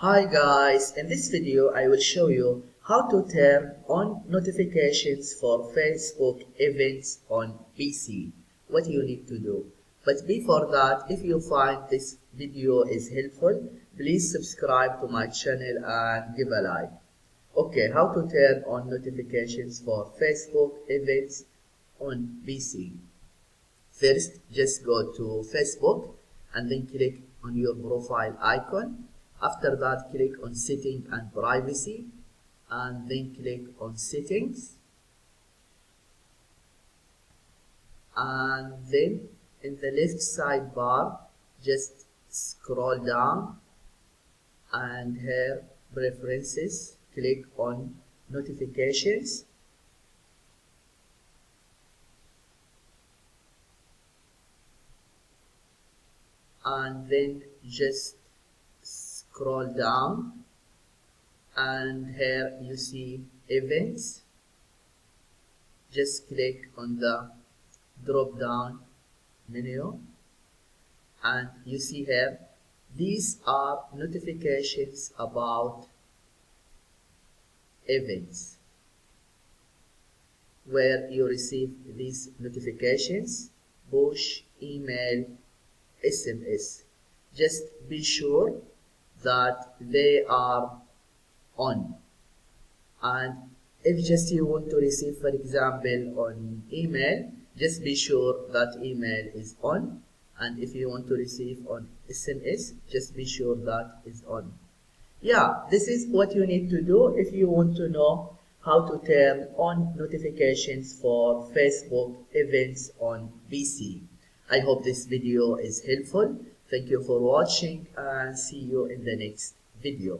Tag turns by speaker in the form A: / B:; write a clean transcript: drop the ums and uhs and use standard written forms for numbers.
A: Hi guys, in this video I will show you how to turn on notifications for Facebook events on PC. What you need to do. But before that, if you find this video is helpful, please subscribe to my channel and give a like. Okay, how to turn on notifications for Facebook events on PC. First, just go to Facebook and then click on your profile icon. After that, click on Settings and Privacy and then click on Settings. And then in the left sidebar, just scroll down and here Preferences, click on Notifications. And then just scroll down and here you see Events. Just click on the drop down menu and you see here these are notifications about events. Where you receive these notifications: push, email, SMS. Just be sure that they are on. And if just you want to receive, for example, on email, just be sure that email is on. And if you want to receive on SMS, just be sure that is on. Yeah, this is what you need to do if you want to know how to turn on notifications for Facebook events on PC. I hope this video is helpful. Thank you for watching and see you in the next video.